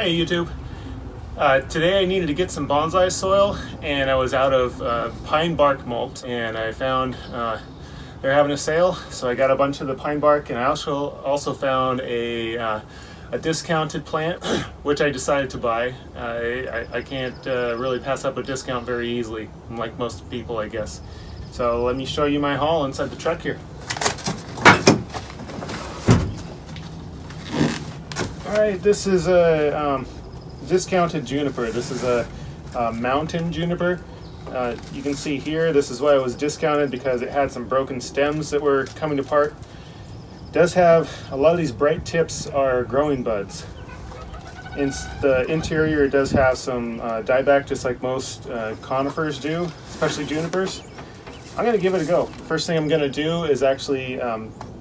Hey YouTube. Today I needed to get some bonsai soil and I was out of pine bark mulch, and I found they're having a sale, so I got a bunch of the pine bark, and I also found a discounted plant which I decided to buy. I can't really pass up a discount very easily, like most people I guess. So let me show you my haul inside the truck here. Alright, this is a discounted juniper. This is a mountain juniper. You can see here, this is why it was discounted, because it had some broken stems that were coming apart. It does have a lot of these bright tips are growing buds. In the interior, it does have some dieback, just like most conifers do, especially junipers. I'm going to give it a go. First thing I'm going to do is actually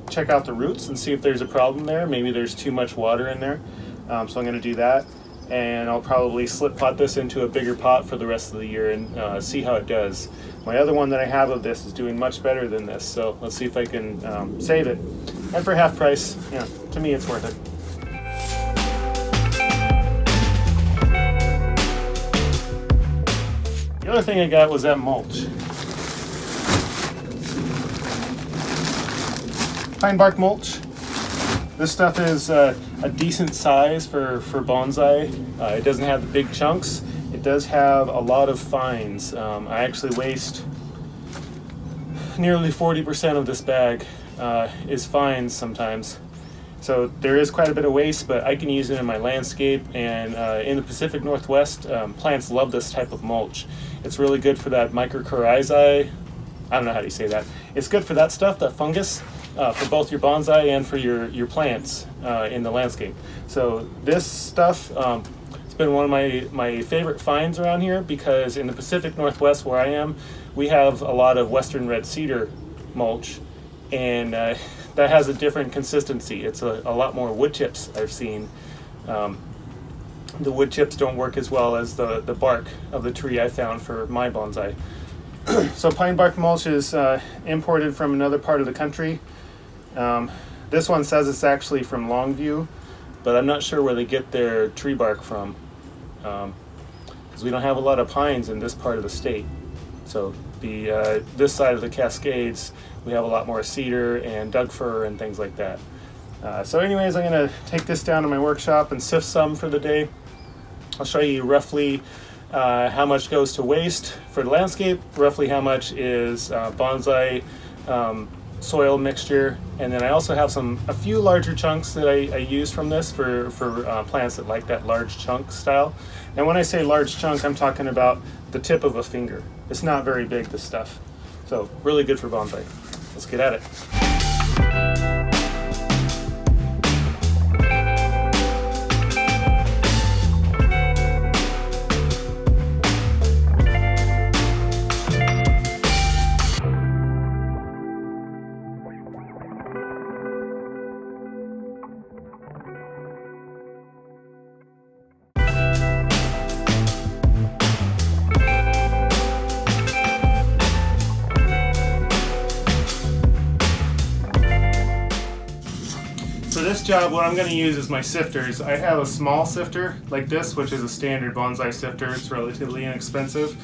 check out the roots and see if there's a problem there. Maybe there's too much water in there. So I'm going to do that, and I'll probably slip pot this into a bigger pot for the rest of the year and see how it does. My other one that I have of this is doing much better than this, so let's see if I can save it. And for half price, yeah, to me it's worth it. The other thing I got was that mulch. Pine bark mulch. This stuff is a decent size for bonsai. It doesn't have the big chunks. It does have a lot of fines. I actually waste nearly 40% of this bag is fines sometimes. So there is quite a bit of waste, but I can use it in my landscape, and in the Pacific Northwest, plants love this type of mulch. It's really good for that mycorrhizae. I don't know how you say that. It's good for that stuff, that fungus. For both your bonsai and for your plants in the landscape. So this stuff, it's been one of my favorite finds around here, because in the Pacific Northwest where I am, we have a lot of western red cedar mulch, and that has a different consistency. It's a lot more wood chips I've seen. The wood chips don't work as well as the bark of the tree I found for my bonsai. So pine bark mulch is imported from another part of the country. This one says it's actually from Longview, but I'm not sure where they get their tree bark from, because we don't have a lot of pines in this part of the state. So this side of the Cascades, we have a lot more cedar and Doug fir and things like that. So anyways, I'm going to take this down to my workshop and sift some for the day. I'll show you roughly how much goes to waste for the landscape, roughly how much is bonsai soil mixture, and then I also have a few larger chunks that I use from this for plants that like that large chunk style. And when I say large chunk, I'm talking about the tip of a finger. It's not very big, this stuff. So really good for bonsai. Let's get at it. For this job, what I'm going to use is my sifters. I have a small sifter like this, which is a standard bonsai sifter. It's relatively inexpensive.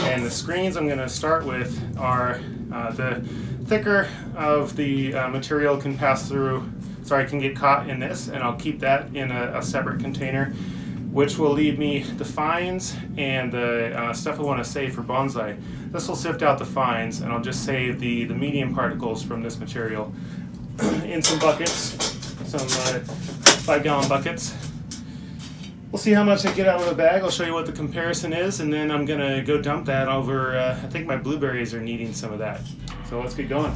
And the screens I'm going to start with are the thicker of the material can pass through, can get caught in this, and I'll keep that in a separate container, which will leave me the fines and the stuff I want to save for bonsai. This will sift out the fines, and I'll just save the medium particles from this material in some buckets. Some 5-gallon buckets. We'll see how much I get out of the bag. I'll show you what the comparison is, and then I'm gonna go dump that over. I think my blueberries are needing some of that. So let's get going.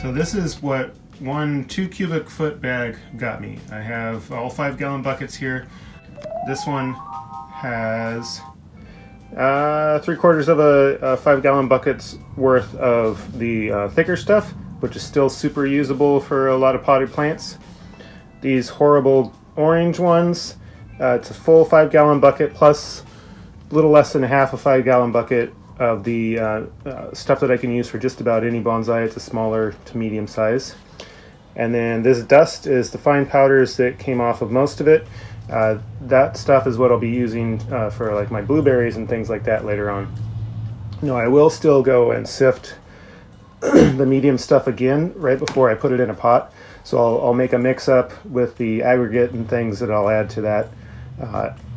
So this is what one 2 cubic foot bag got me. I have all 5 gallon buckets here. This one has 3/4 of a 5 gallon bucket's worth of the thicker stuff, which is still super usable for a lot of potted plants. These horrible orange ones, it's a full 5 gallon bucket plus a little less than half a 5 gallon bucket of the stuff that I can use for just about any bonsai. It's a smaller to medium size. And then this dust is the fine powders that came off of most of it. That stuff is what I'll be using for like my blueberries and things like that later on. No, I will still go and sift the medium stuff again right before I put it in a pot. So I'll make a mix up with the aggregate and things that I'll add to that.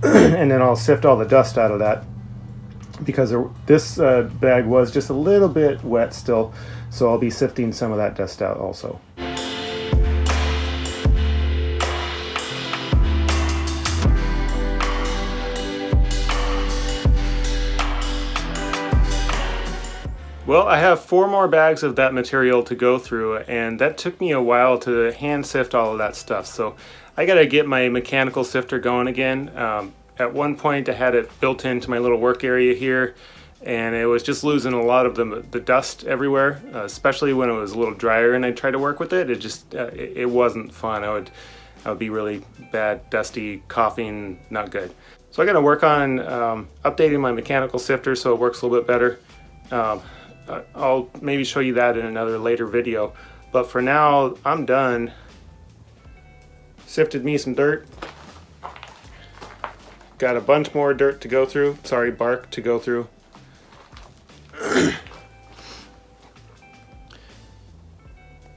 And then I'll sift all the dust out of that, because this bag was just a little bit wet still, so I'll be sifting some of that dust out also. Well, I have 4 more bags of that material to go through, and that took me a while to hand sift all of that stuff. So I gotta get my mechanical sifter going again. At one point I had it built into my little work area here, and it was just losing a lot of the dust everywhere, especially when it was a little drier and I tried to work with it. It just, it wasn't fun. I would be really bad, dusty, coughing, not good. So I gotta work on updating my mechanical sifter so it works a little bit better. I'll maybe show you that in another later video, but for now I'm done. Sifted me some dirt. Got a bunch more dirt to go through, sorry, bark to go through.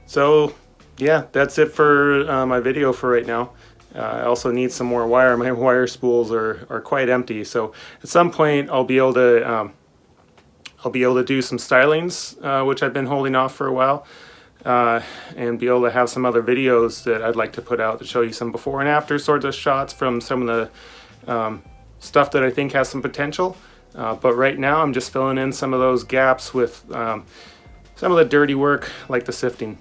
So yeah, that's it for my video for right now. I also need some more wire. My wire spools are quite empty, so at some point I'll be able to do some stylings, which I've been holding off for a while, and be able to have some other videos that I'd like to put out to show you some before and after sorts of shots from some of the stuff that I think has some potential. But right now I'm just filling in some of those gaps with some of the dirty work like the sifting.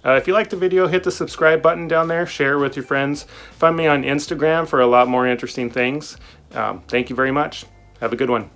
If you liked the video, hit the subscribe button down there, share it with your friends. Find me on Instagram for a lot more interesting things. Thank you very much. Have a good one.